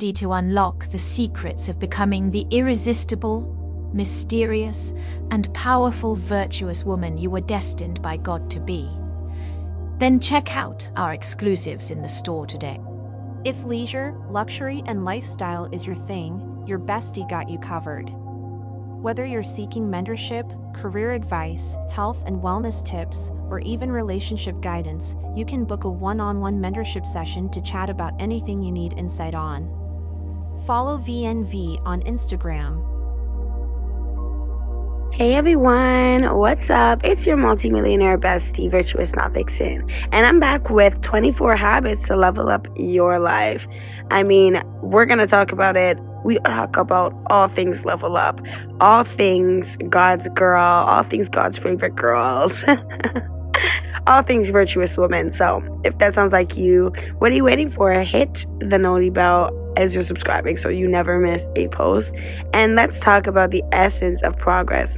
To unlock the secrets of becoming the irresistible, mysterious, and powerful virtuous woman you were destined by God to be. Then check out our exclusives in the store today. If leisure, luxury, and lifestyle is your thing, your bestie got you covered. Whether you're seeking mentorship, career advice, health and wellness tips, or even relationship guidance, you can book a one-on-one mentorship session to chat about anything you need insight on. Follow VNV on Instagram. Hey everyone, what's up? It's your multimillionaire bestie, Virtuous Not Vixen, and I'm back with 24 habits to level up your life. I mean, we're going to talk about it. We talk about all things level up, all things God's girl, all things God's favorite girls, all things virtuous women. So if that sounds like you, what are you waiting for? Hit the noti bell as you're subscribing so you never miss a post. And let's talk about the essence of progress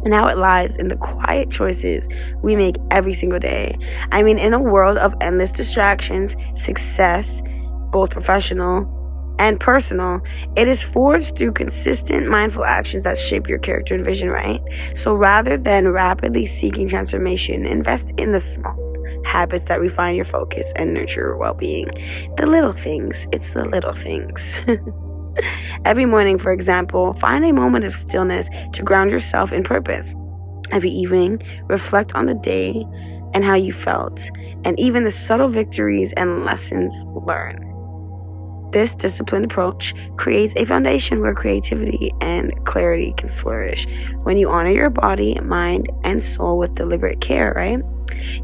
and how it lies in the quiet choices we make every single day. I mean, in a world of endless distractions, success, both professional and personal, it is forged through consistent mindful actions that shape your character and vision, right? So rather than rapidly seeking transformation, invest in the small habits that refine your focus and nurture your well-being. The little things. It's the little things. Every morning, for example, find a moment of stillness to ground yourself in purpose. Every evening, reflect on the day and how you felt, and even the subtle victories and lessons learned. This disciplined approach creates a foundation where creativity and clarity can flourish. When you honor your body, mind, and soul with deliberate care, right?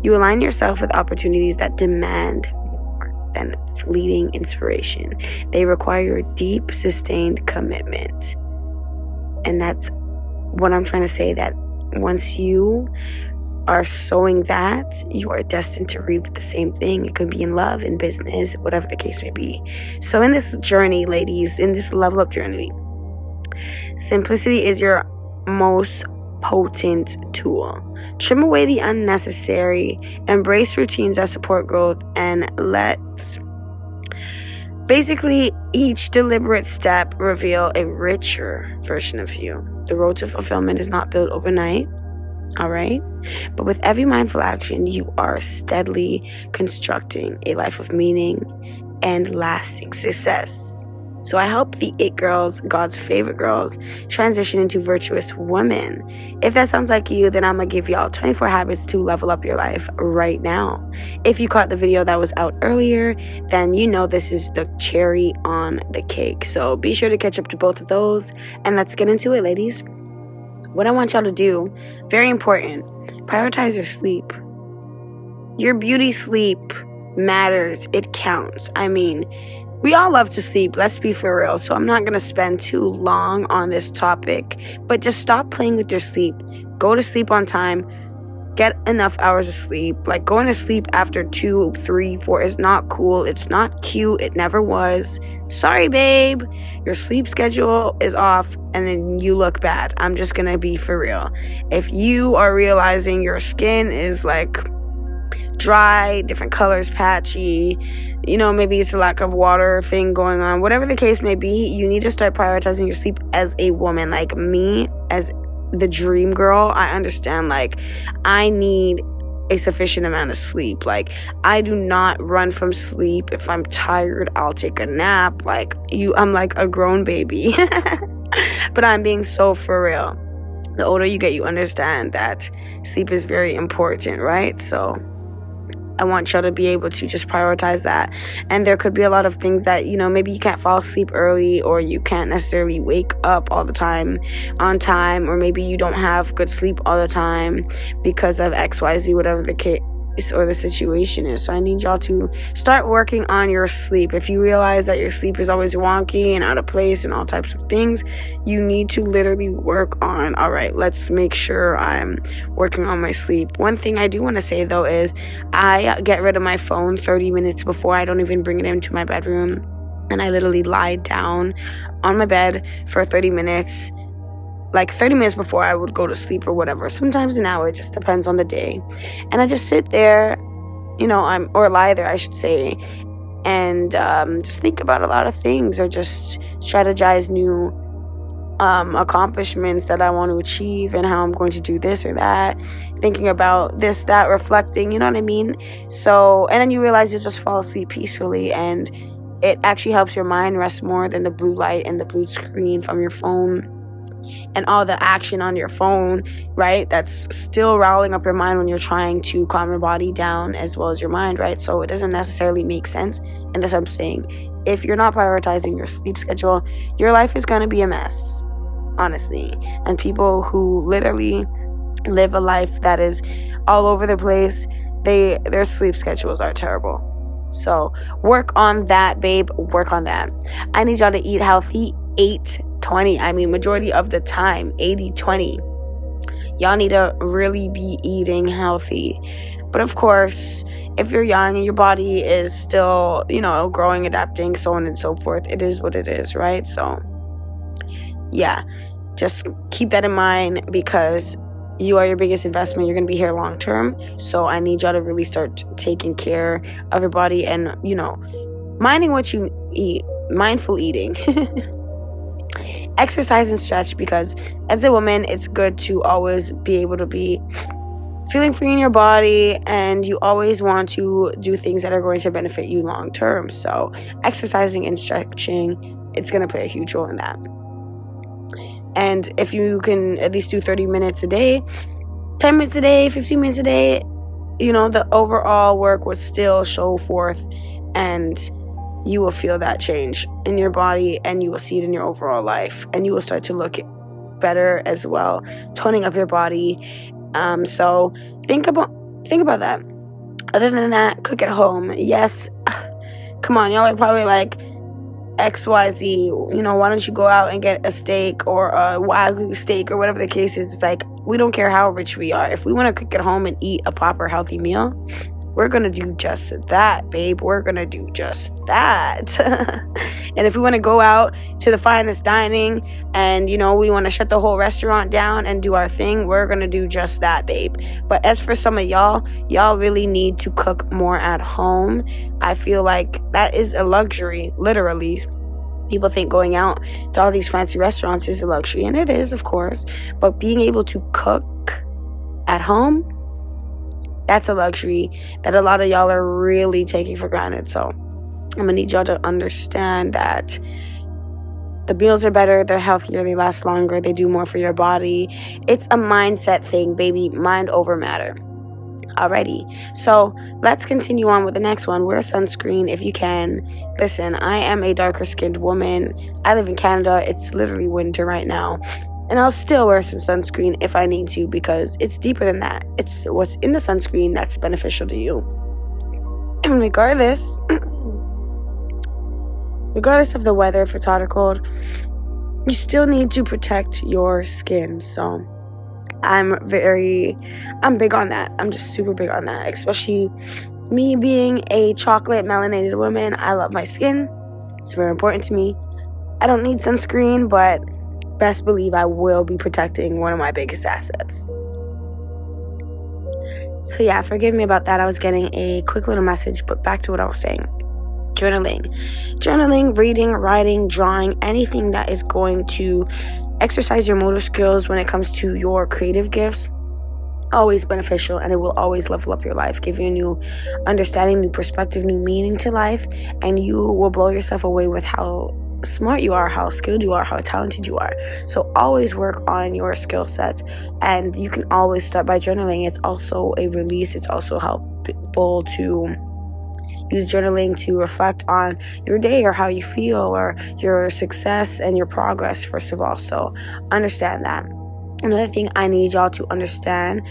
You align yourself with opportunities that demand more than fleeting inspiration. They require deep, sustained commitment. And that's what I'm trying to say, that once you are sowing that, you are destined to reap the same thing. It could be in love, in business, whatever the case may be. So in this journey, ladies, in this level up journey, simplicity is your most potent tool. Trim away the unnecessary, embrace routines that support growth, and let's basically each deliberate step reveal a richer version of you. The road to fulfillment is not built overnight, all right? But with every mindful action, you are steadily constructing a life of meaning and lasting success. So I hope the It Girls, God's favorite girls, transition into virtuous women. If that sounds like you, then I'm going to give y'all 24 habits to level up your life right now. If you caught the video that was out earlier, then you know this is the cherry on the cake. So be sure to catch up to both of those. And let's get into it, ladies. What I want y'all to do, very important, prioritize your sleep. Your beauty sleep matters. It counts. I mean, we all love to sleep, let's be for real. So I'm not going to spend too long on this topic, but just stop playing with your sleep. Go to sleep on time. Get enough hours of sleep. Like, going to sleep after 2, 3, 4 is not cool. It's not cute. It never was. Sorry, babe. Your sleep schedule is off and then you look bad. I'm just going to be for real. If you are realizing your skin is like dry, different colors, patchy, maybe it's a lack of water thing going on, whatever the case may be, you need to start prioritizing your sleep as a woman. Like me, as the dream girl, I understand, like, I need a sufficient amount of sleep. Like, I do not run from sleep. If I'm tired, I'll take a nap. Like, I'm like a grown baby. But I'm being so for real. The older you get, you understand that sleep is very important, right? So I want y'all to be able to just prioritize that. And there could be a lot of things that, maybe you can't fall asleep early, or you can't necessarily wake up all the time on time, or maybe you don't have good sleep all the time because of XYZ, whatever the case or the situation is. So I need y'all to start working on your sleep. If you realize that your sleep is always wonky and out of place and all types of things, you need to literally work on, all right, let's make sure I'm working on my sleep. One thing I do want to say though is I get rid of my phone 30 minutes before. I don't even bring it into my bedroom, and I literally lie down on my bed for 30 minutes, like 30 minutes before I would go to sleep or whatever. Sometimes an hour, it just depends on the day. And I just sit there, or lie there, I should say, and just think about a lot of things, or just strategize new accomplishments that I want to achieve and how I'm going to do this or that, thinking about this, that, reflecting, you know what I mean? So, and then you realize you'll just fall asleep peacefully, and it actually helps your mind rest more than the blue light and the blue screen from your phone and all the action on your phone, right? That's still riling up your mind when you're trying to calm your body down as well as your mind, right? So it doesn't necessarily make sense. And that's what I'm saying. If you're not prioritizing your sleep schedule, your life is going to be a mess, honestly. And people who literally live a life that is all over the place, their sleep schedules are terrible. So work on that, babe. Work on that. I need y'all to eat healthy. 8-20. I mean, majority of the time, 80-20. Y'all need to really be eating healthy. But of course, if you're young and your body is still, growing, adapting, so on and so forth, it is what it is, right? So, yeah, just keep that in mind, because you are your biggest investment. You're going to be here long term. So I need y'all to really start taking care of your body and, minding what you eat, mindful eating. Exercise and stretch, because as a woman, it's good to always be able to be feeling free in your body, and you always want to do things that are going to benefit you long term. So exercising and stretching, it's going to play a huge role in that. And if you can at least do 30 minutes a day, 10 minutes a day, 15 minutes a day, the overall work would still show forth, and you will feel that change in your body, and you will see it in your overall life, and you will start to look better as well, toning up your body. So think about that. Other than that, cook at home. Yes, come on, y'all are probably like, XYZ, why don't you go out and get a steak or a Wagyu steak or whatever the case is. It's like, we don't care how rich we are. If we want to cook at home and eat a proper healthy meal, we're going to do just that, babe. We're going to do just that. And if we want to go out to the finest dining and, we want to shut the whole restaurant down and do our thing, we're going to do just that, babe. But as for some of y'all really need to cook more at home. I feel like that is a luxury, literally. People think going out to all these fancy restaurants is a luxury, and it is, of course. But being able to cook at home, that's a luxury that a lot of y'all are really taking for granted. So I'm going to need y'all to understand that the meals are better, they're healthier, they last longer, they do more for your body. It's a mindset thing, baby. Mind over matter. Alrighty, so let's continue on with the next one. Wear sunscreen if you can. Listen, I am a darker skinned woman. I live in Canada. It's literally winter right now. And I'll still wear some sunscreen if I need to, because it's deeper than that. It's what's in the sunscreen that's beneficial to you. And regardless of the weather, if it's hot or cold, you still need to protect your skin. So I'm big on that. I'm just super big on that, especially me being a chocolate melanated woman. I love my skin. It's very important to me. I don't need sunscreen, but best believe I will be protecting one of my biggest assets. So yeah, forgive me about that. I was getting a quick little message, but back to what I was saying. Journaling, reading, writing, drawing, anything that is going to exercise your motor skills when it comes to your creative gifts, always beneficial, and it will always level up your life, give you a new understanding, new perspective, new meaning to life, and you will blow yourself away with how smart you are, how skilled you are, how talented you are. So always work on your skill sets, and you can always start by journaling. It's also a release. It's also helpful to use journaling to reflect on your day or how you feel or your success and your progress, first of all. So understand that. Another thing I need y'all to understand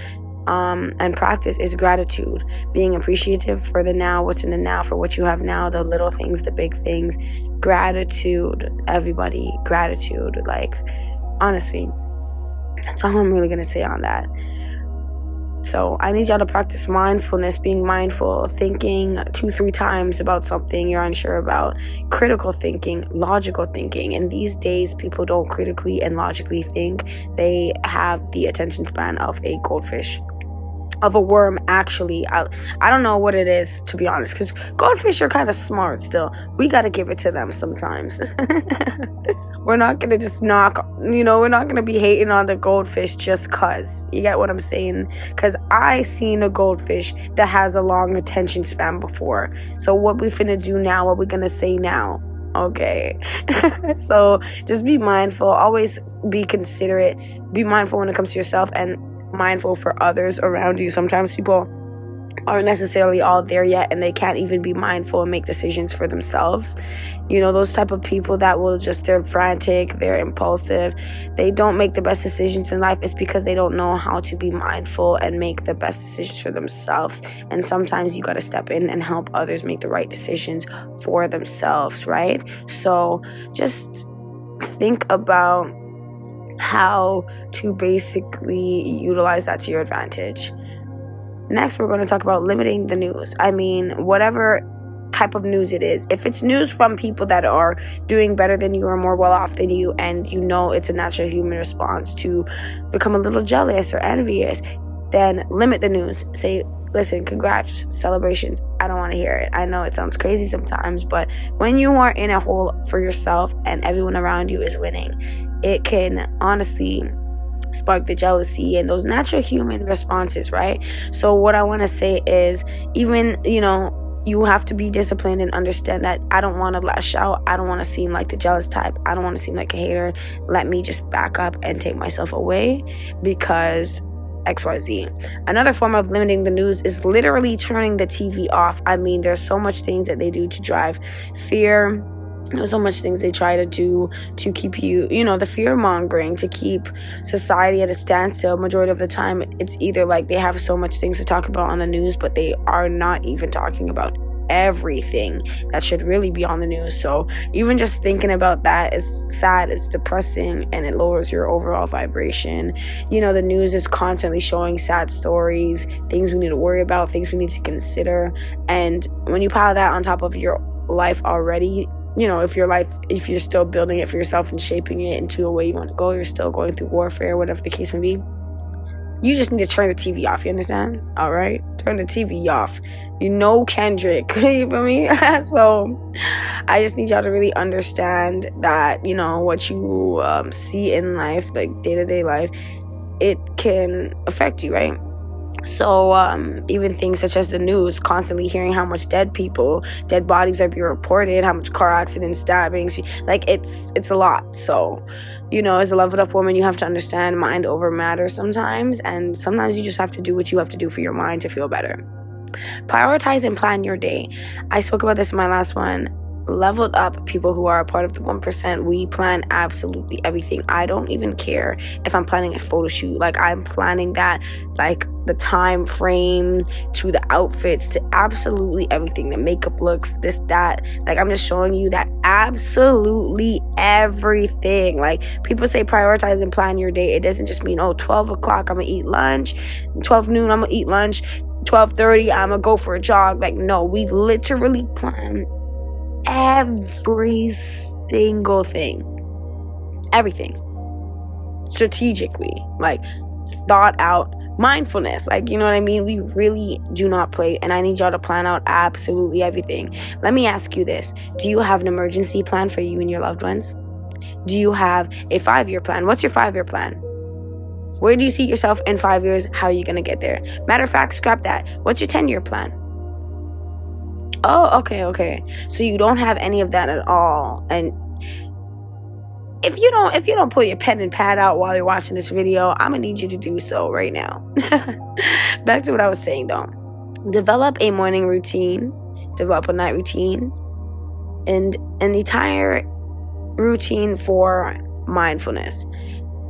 and practice is gratitude. Being appreciative for the now, what's in the now, for what you have now, the little things, the big things. Gratitude, everybody. Gratitude. Like, honestly, that's all I'm really going to say on that. So I need y'all to practice mindfulness, being mindful, thinking 2-3 times about something you're unsure about, critical thinking, logical thinking. And these days, people don't critically and logically think. They have the attention span of a goldfish. of a worm. Actually, I don't know what it is, to be honest, because goldfish are kind of smart still. We got to give it to them sometimes. We're not gonna just we're not gonna be hating on the goldfish just cause. You get what I'm saying? Because I seen a goldfish that has a long attention span before. So what we finna do now, what we gonna say now? Okay. So just be mindful, always be considerate, be mindful when it comes to yourself, and mindful for others around you. Sometimes people aren't necessarily all there yet, and they can't even be mindful and make decisions for themselves. Those type of people that they're frantic, they're impulsive, they don't make the best decisions in life. It's because they don't know how to be mindful and make the best decisions for themselves. And sometimes you got to step in and help others make the right decisions for themselves, right? So just think about how to basically utilize that to your advantage. Next, we're going to talk about limiting the news. I mean, whatever type of news it is. If it's news from people that are doing better than you or more well off than you, and it's a natural human response to become a little jealous or envious, then limit the news. Say, listen, congrats, celebrations. I don't want to hear it. I know it sounds crazy sometimes, but when you are in a hole for yourself and everyone around you is winning, it can honestly spark the jealousy and those natural human responses, right? So what I want to say is, even, you have to be disciplined and understand that I don't want to lash out. I don't want to seem like the jealous type. I don't want to seem like a hater. Let me just back up and take myself away because XYZ. Another form of limiting the news is literally turning the TV off. I mean, there's so much things that they do to drive fear. There's so much things they try to do to keep you, the fear mongering, to keep society at a standstill. Majority of the time, it's either like they have so much things to talk about on the news, but they are not even talking about everything that should really be on the news. So even just thinking about that is sad, it's depressing, and it lowers your overall vibration. The news is constantly showing sad stories, things we need to worry about, things we need to consider. And when you pile that on top of your life already, if you're still building it for yourself and shaping it into a way you want to go, you're still going through warfare, whatever the case may be, you just need to turn the TV off. You understand? All right? Turn the TV off. Kendrick. You feel me? So I just need y'all to really understand that, what you see in life, like day-to-day life, it can affect you, right? So even things such as the news, constantly hearing how much dead bodies are being reported, how much car accidents, stabbings, like it's a lot. So, as a leveled up woman, you have to understand mind over matter sometimes, and sometimes you just have to do what you have to do for your mind to feel better. Prioritize and plan your day. I spoke about this in my last one. Leveled up people who are a part of the 1%, we plan absolutely everything. I don't even care if I'm planning a photo shoot. Like, I'm planning that, like the time frame to the outfits to absolutely everything, the makeup looks, this, that. Like, I'm just showing you that absolutely everything. Like, people say prioritize and plan your day. It doesn't just mean 12 o'clock I'm gonna eat lunch, 12 noon I'm gonna eat lunch, 12:30 I'm gonna go for a jog. Like, no, we literally plan every single thing, everything strategically, like thought out, mindfulness, like, you know what I mean? We really do not play, and I need y'all to plan out absolutely everything. Let me ask you this: do you have an emergency plan for you and your loved ones? Do you have a 5-year plan? What's your 5-year plan? Where do you see yourself in 5 years? How are you gonna get there? Matter of fact, scrap that. What's your 10-year plan? Oh, okay. So you don't have any of that at all. And if you don't pull your pen and pad out while you're watching this video, I'm gonna need you to do so right now. Back to what I was saying though. Develop a morning routine, develop a night routine, and an entire routine for mindfulness.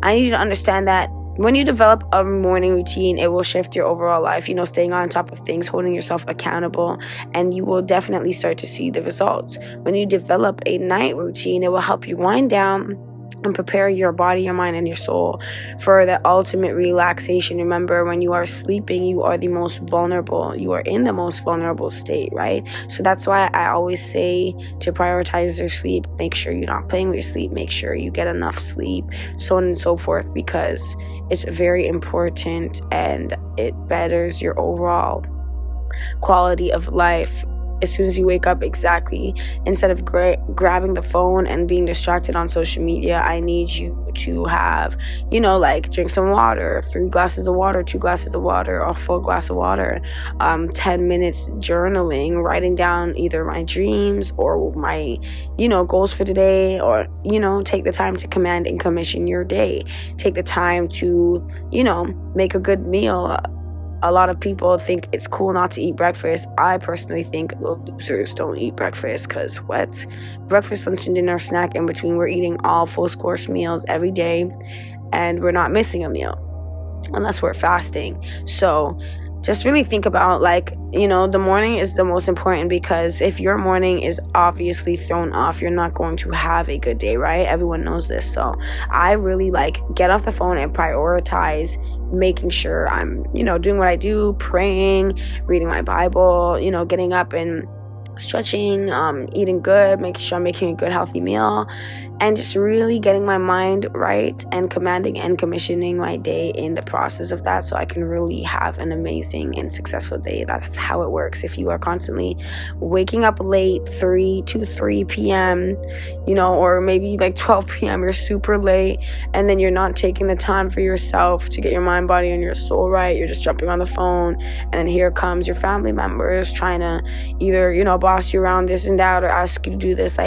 I need you to understand that when you develop a morning routine, it will shift your overall life, staying on top of things, holding yourself accountable, and you will definitely start to see the results. When you develop a night routine, it will help you wind down and prepare your body, your mind, and your soul for the ultimate relaxation. Remember, when you are sleeping, you are the most vulnerable. You are in the most vulnerable state, right? So that's why I always say to prioritize your sleep. Make sure you're not playing with your sleep. Make sure you get enough sleep, so on and so forth, because It's very important, and it betters your overall quality of life as soon as you wake up. Exactly. Instead of grabbing the phone and being distracted on social media, I need you to have, like drink some water, 3 glasses of water, 2 glasses of water, or a full glass of water, 10 minutes journaling, writing down either my dreams or my, goals for today, or, take the time to command and commission your day. Take the time to, make a good meal. A lot of people think it's cool not to eat breakfast. I personally think losers don't eat breakfast, because what? Breakfast, lunch, and dinner, snack in between. We're eating all full course meals every day, and we're not missing a meal unless we're fasting. So just really think about, the morning is the most important, because if your morning is obviously thrown off, you're not going to have a good day, right? Everyone knows this. So I really get off the phone and prioritize making sure I'm, doing what I do, praying, reading my Bible, getting up and stretching, eating good, making sure I'm making a good healthy meal, and just really getting my mind right and commanding and commissioning my day in the process of that, so I can really have an amazing and successful day. That's how it works. If you are constantly waking up late, 2 to 3 p.m., or maybe 12 p.m., you're super late, and then you're not taking the time for yourself to get your mind, body, and your soul right. You're just jumping on the phone, and then here comes your family members trying to either, boss you around this and that, or ask you to do this.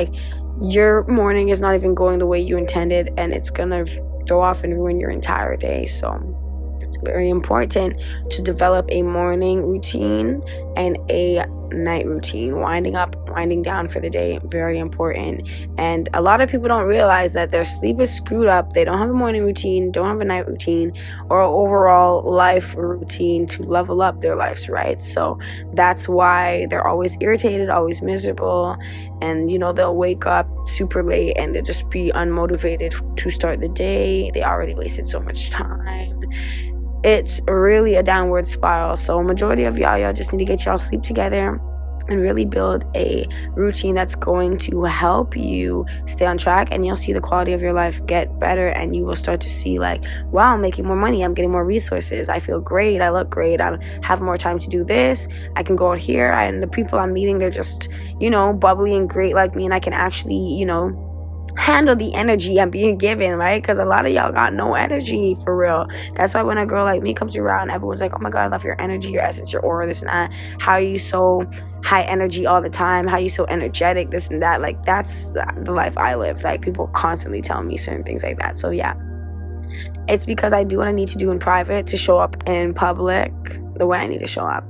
Your morning is not even going the way you intended, and it's gonna throw off and ruin your entire day. So it's very important to develop a morning routine and a night routine. Winding up, winding down for the day, very important. And a lot of people don't realize that their sleep is screwed up. They don't have a morning routine, don't have a night routine, or an overall life routine to level up their lives, right? So that's why they're always irritated, always miserable, and they'll wake up super late and they'll just be unmotivated to start the day. They already wasted so much time. It's really a downward spiral. So majority of y'all just need to get y'all sleep together and really build a routine that's going to help you stay on track, and you'll see the quality of your life get better, and you will start to see wow, I'm making more money, I'm getting more resources, I feel great, I look great, I have more time to do this, I can go out here, and the people I'm meeting, they're just bubbly and great like me, and I can actually handle the energy I'm being given, right? Because a lot of y'all got no energy, for real. That's why when a girl like me comes around, everyone's like, oh my god, I love your energy, your essence, your aura, this and that. How are you so high energy all the time? How are you so energetic, this and that? That's the life I live. People constantly tell me certain things like that. So yeah, it's because I do what I need to do in private to show up in public the way I need to show up.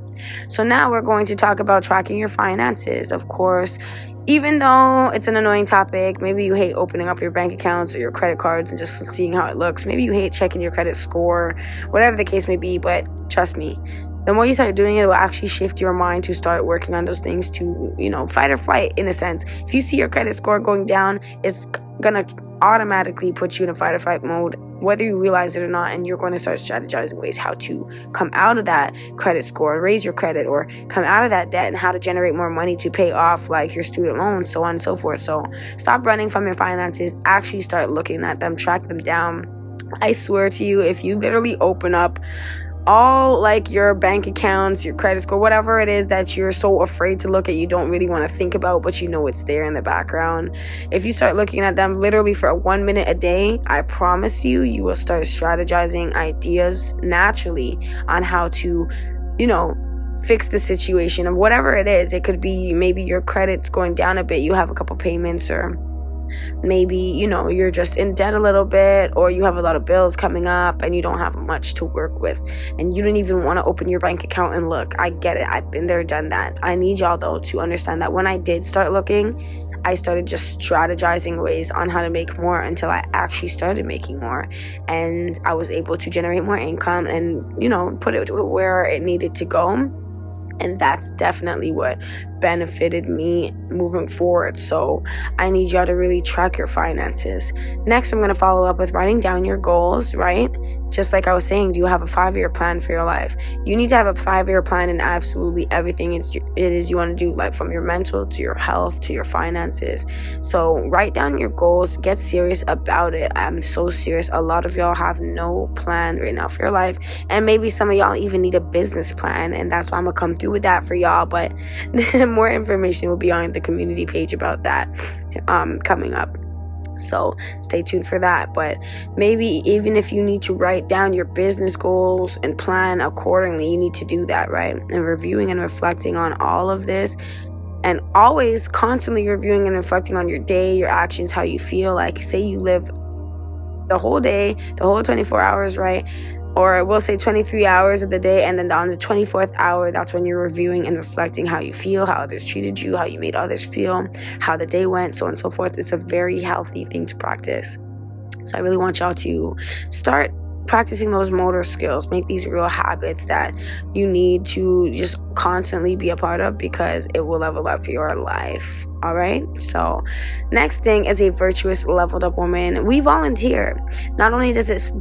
So now we're going to talk about tracking your finances. Of course, even though it's an annoying topic, maybe you hate opening up your bank accounts or your credit cards and just seeing how it looks. Maybe you hate checking your credit score, whatever the case may be. But trust me, the more you start doing it, it will actually shift your mind to start working on those things to, fight or flight in a sense. If you see your credit score going down, it's going to automatically put you in a fight or flight mode, whether you realize it or not, and you're going to start strategizing ways how to come out of that credit score, raise your credit, or come out of that debt, and how to generate more money to pay off your student loans, so on and so forth. So stop running from your finances, actually start looking at them, track them down. I swear to you, if you literally open up all your bank accounts, your credit score, whatever it is that you're so afraid to look at, you don't really want to think about, but it's there in the background. If you start looking at them literally for 1 minute a day, I promise you will start strategizing ideas naturally on how to, fix the situation of whatever it is. It could be maybe your credit's going down a bit, you have a couple payments, or maybe you're just in debt a little bit, or you have a lot of bills coming up and you don't have much to work with, and you don't even want to open your bank account and look. I get it, I've been there, done that. I need y'all though to understand that when I did start looking, I started just strategizing ways on how to make more until I actually started making more, and I was able to generate more income and put it where it needed to go. And that's definitely what benefited me moving forward. So I need y'all to really track your finances. Next, I'm going to follow up with writing down your goals, right? Just like I was saying, do you have a 5-year plan for your life? You need to have a 5-year plan in absolutely everything it is you want to do, like from your mental to your health to your finances. So write down your goals, get serious about it. I'm so serious. A lot of y'all have no plan right now for your life, and maybe some of y'all even need a business plan, and that's why I'm gonna come through with that for y'all. But more information will be on the community page about that coming up. So stay tuned for that. But maybe even if you need to write down your business goals and plan accordingly, you need to do that, right? And reviewing and reflecting on all of this, and always constantly reviewing and reflecting on your day, your actions, how you feel. Like, say you live the whole day, the whole 24 hours, right? Or we'll say 23 hours of the day, and then on the 24th hour, that's when you're reviewing and reflecting how you feel, how others treated you, how you made others feel, how the day went, so on and so forth. It's a very healthy thing to practice. So I really want y'all to start practicing those motor skills. Make these real habits that you need to just constantly be a part of, because it will level up your life. All right. So next thing is a virtuous, leveled up woman. We volunteer. Not only does it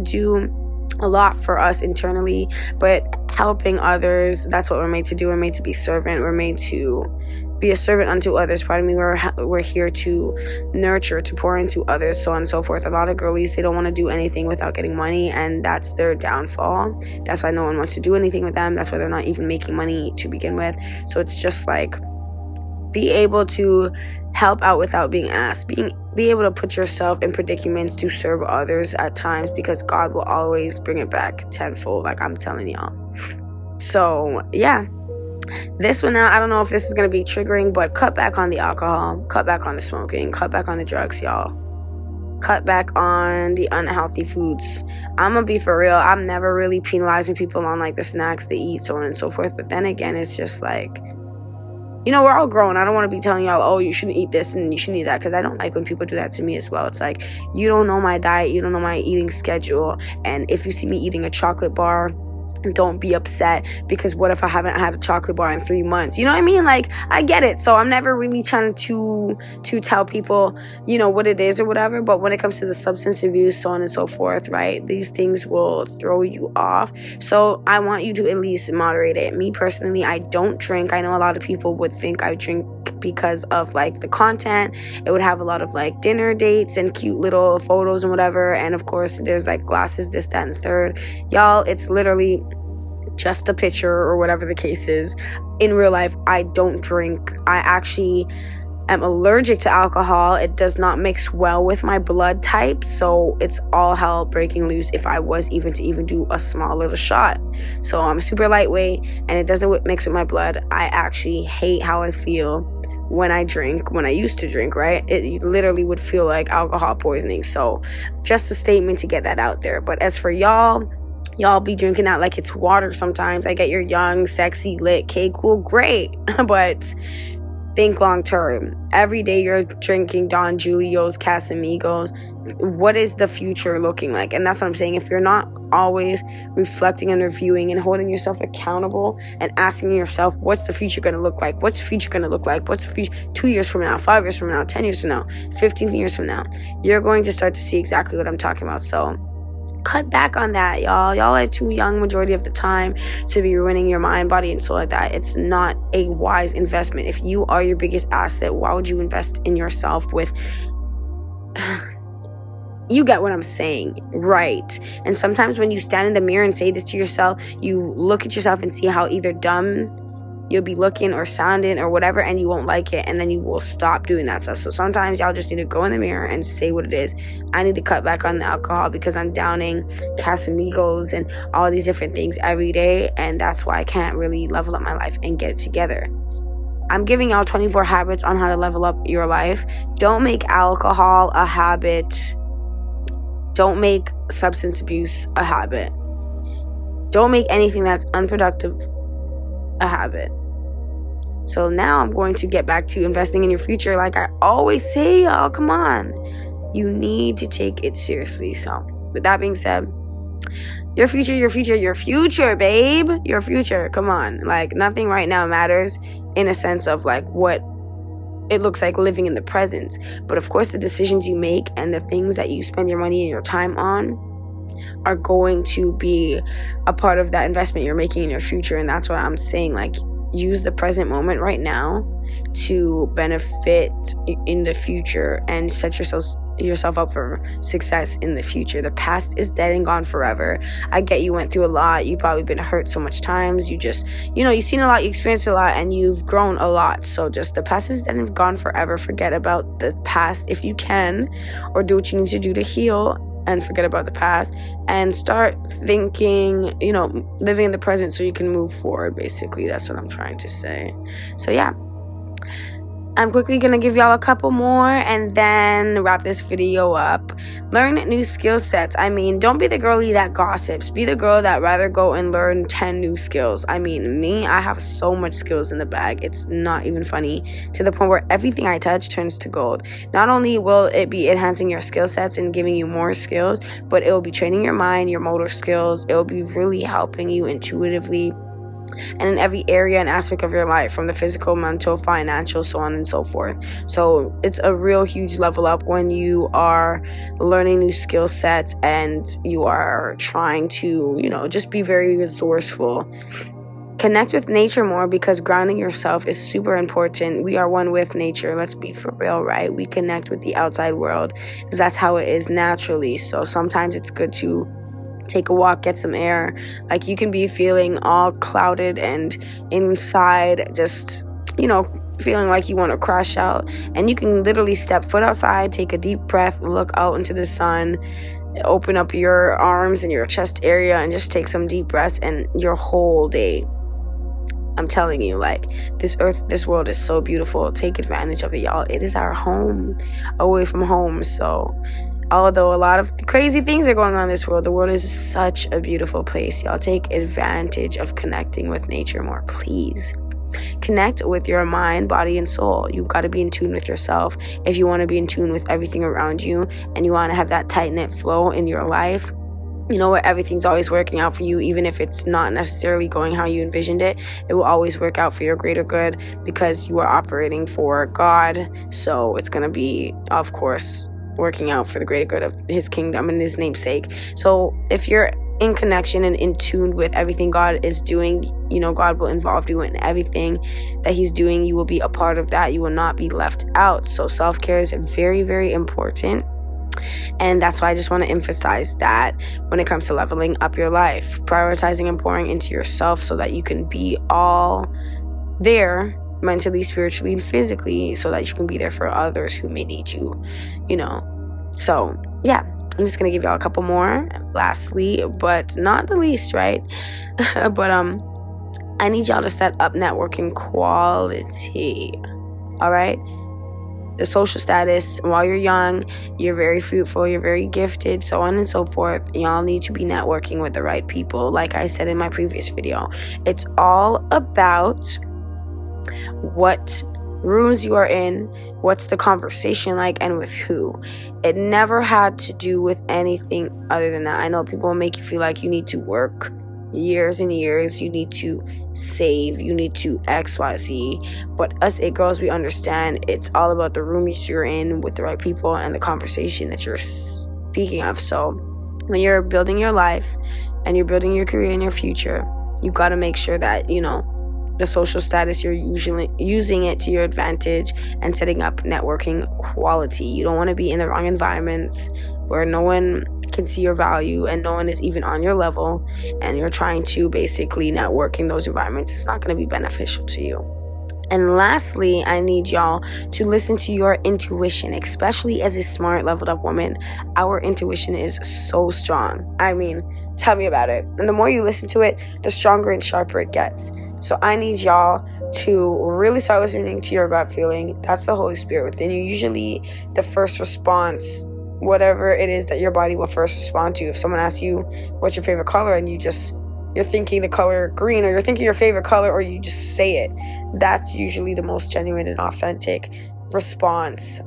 do a lot for us internally, but helping others. That's what we're made to do. We're made to be servant. We're made to be a servant unto others. We're here to nurture, to pour into others, so on and so forth. A lot of girlies, they don't want to do anything without getting money, and that's their downfall. That's why no one wants to do anything with them. That's why they're not even making money to begin with. So it's just like, be able to help out without being asked. Be able to put yourself in predicaments to serve others at times, because God will always bring it back tenfold, like I'm telling y'all. So yeah, this one now, I don't know if this is going to be triggering, but cut back on the alcohol, cut back on the smoking, cut back on the drugs, y'all. Cut back on the unhealthy foods. I'm gonna be for real, I'm never really penalizing people on like the snacks they eat, so on and so forth. But then again, it's just like, we're all grown. I don't want to be telling y'all, oh, you shouldn't eat this and you shouldn't eat that, because I don't like when people do that to me as well. It's like, you don't know my diet, you don't know my eating schedule, and if you see me eating a chocolate bar, don't be upset, because what if I haven't had a chocolate bar in 3 months? You know what I mean? Like, I get it. So I'm never really trying to tell people, what it is or whatever. But when it comes to the substance abuse, so on and so forth, right, these things will throw you off. So I want you to at least moderate it. Me personally, I don't drink. I know a lot of people would think I drink because of like the content. It would have a lot of like dinner dates and cute little photos and whatever. And of course, there's like glasses, this, that, and the third. Y'all, it's literally just a picture or whatever the case is. In real life, I don't drink. I actually am allergic to alcohol. It does not mix well with my blood type, so it's all hell breaking loose if I was even to do a small little shot. So I'm super lightweight, and it doesn't mix with my blood. I actually hate how I feel when I used to drink, right? It literally would feel like alcohol poisoning. So just a statement to get that out there. But as for y'all be drinking that like it's water sometimes. I get you're young, sexy, lit, okay, cool, great. But think long term. Every day you're drinking Don Julio's, Casamigos. What is the future looking like? And that's what I'm saying. If you're not always reflecting and reviewing and holding yourself accountable and asking yourself, what's the future going to look like? What's the future going to look like? What's the future 2 years from now, 5 years from now, 10 years from now, 15 years from now? You're going to start to see exactly what I'm talking about. So cut back on that, y'all. Y'all are too young majority of the time to be ruining your mind, body, and soul like that. It's not a wise investment. If you are your biggest asset, why would you invest in yourself with... You get what I'm saying, right? And sometimes when you stand in the mirror and say this to yourself, you look at yourself and see how either dumb you'll be looking or sounding or whatever, and you won't like it, and then you will stop doing that stuff. So sometimes y'all just need to go in the mirror and say what it is. I need to cut back on the alcohol because I'm downing Casamigos and all these different things every day, and that's why I can't really level up my life and get it together. I'm giving y'all 24 habits on how to level up your life. Don't make alcohol a habit. Don't make substance abuse a habit. Don't make anything that's unproductive a habit. So now I'm going to get back to investing in your future. Like I always say, y'all, come on. You need to take it seriously. So with that being said, your future, babe. Your future. Come on. Like nothing right now matters in a sense of like what it looks like living in the present. But of course, the decisions you make and the things that you spend your money and your time on, are going to be a part of that investment you're making in your future. And that's what I'm saying. Like, use the present moment right now to benefit in the future and set yourself up for success in the future. The past is dead and gone forever. I get you went through a lot. You've probably been hurt so much times. You just, you've seen a lot, you experienced a lot, and you've grown a lot. So just the past is dead and gone forever. Forget about the past if you can, or do what you need to do to heal and forget about the past and start thinking, living in the present so you can move forward. Basically, that's what I'm trying to say. So yeah, I'm quickly going to give y'all a couple more and then wrap this video up. Learn new skill sets. Don't be the girlie that gossips. Be the girl that rather go and learn 10 new skills. Me, I have so much skills in the bag. It's not even funny, to the point where everything I touch turns to gold. Not only will it be enhancing your skill sets and giving you more skills, but it will be training your mind, your motor skills. It will be really helping you intuitively and in every area and aspect of your life, from the physical, mental, financial, so on and so forth. So it's a real huge level up when you are learning new skill sets and you are trying to, just be very resourceful. Connect with nature more, because grounding yourself is super important. We are one with nature. Let's be for real, right? We connect with the outside world because that's how it is naturally. So sometimes it's good to take a walk, get some air. Like, you can be feeling all clouded and inside just, feeling like you want to crash out, and you can literally step foot outside, take a deep breath, look out into the sun, open up your arms and your chest area and just take some deep breaths, and your whole day, I'm telling you, like, this world is so beautiful. Take advantage of it, y'all. It is our home away from home. So although a lot of crazy things are going on in this world, the world is such a beautiful place, y'all. Take advantage of connecting with nature more, please. Connect with your mind, body, and soul. You've got to be in tune with yourself if you want to be in tune with everything around you, and you want to have that tight-knit flow in your life, where everything's always working out for you. Even if it's not necessarily going how you envisioned it, it will always work out for your greater good, because you are operating for God. So it's going to be, of course, working out for the greater good of his kingdom and his namesake. So if you're in connection and in tune with everything God is doing, God will involve you in everything that he's doing. You will be a part of that. You will not be left out. So self-care is very, very important. And that's why I just want to emphasize that when it comes to leveling up your life, prioritizing and pouring into yourself so that you can be all there mentally, spiritually, and physically, so that you can be there for others who may need you, So yeah, I'm just gonna give y'all a couple more. Lastly, but not the least, right? But I need y'all to set up networking quality. All right. The social status, while you're young, you're very fruitful, you're very gifted, so on and so forth. Y'all need to be networking with the right people. Like I said in my previous video, it's all about what rooms you are in, what's the conversation like, and with who. It never had to do with anything other than that. I know people will make you feel like you need to work years and years, you need to save, you need to XYZ, but us it girls, we understand it's all about the rooms you're in with the right people and the conversation that you're speaking of. So when you're building your life and you're building your career and your future, you've got to make sure that the social status, you're usually using it to your advantage and setting up networking quality. You don't want to be in the wrong environments where no one can see your value and no one is even on your level, and you're trying to basically network in those environments. It's not going to be beneficial to you. And lastly, I need y'all to listen to your intuition, especially as a smart, leveled up woman. Our intuition is so strong. Tell me about it. And the more you listen to it, the stronger and sharper it gets. So I need y'all to really start listening to your gut feeling. That's the Holy Spirit within you. Usually the first response, whatever it is that your body will first respond to. If someone asks you, what's your favorite color? And you're thinking the color green, or you're thinking your favorite color, or you just say it. That's usually the most genuine and authentic response.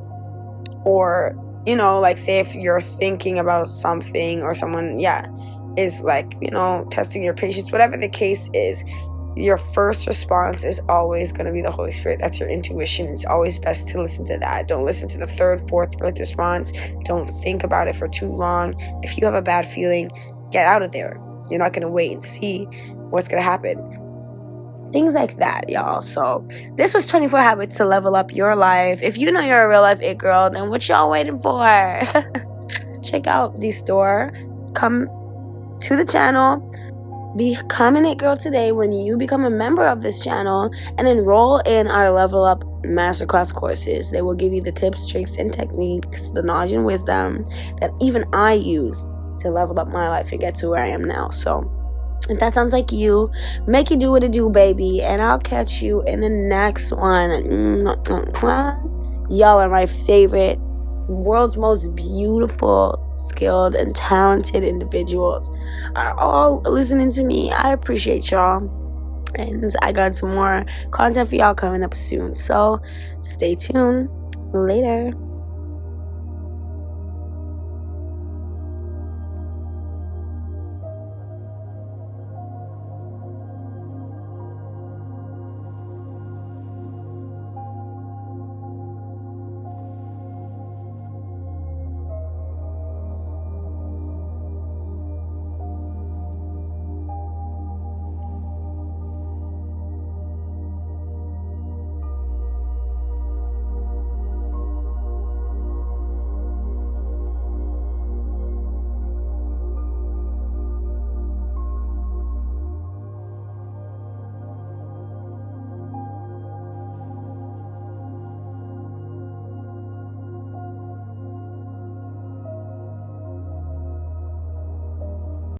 Or, like, say if you're thinking about something or someone, is like, testing your patience, whatever the case is, your first response is always going to be the Holy Spirit. That's your intuition. It's always best to listen to that. Don't listen to the third, fourth, fifth response. Don't think about it for too long. If you have a bad feeling, get out of there. You're not going to wait and see what's going to happen. Things like that, y'all. So this was 24 Habits to Level Up Your Life. If you know you're a real life it girl, then what y'all waiting for? Check out the store. Come to the channel. Become an it girl today when you become a member of this channel and enroll in our Level Up Masterclass courses. They will give you the tips, tricks, and techniques, the knowledge and wisdom that even I used to level up my life and get to where I am now. So if that sounds like you, make it do what it do, baby. And I'll catch you in the next one. Y'all are my favorite, world's most beautiful, skilled, and talented individuals are all listening to me. I appreciate y'all. And I got some more content for y'all coming up soon. So stay tuned. Later.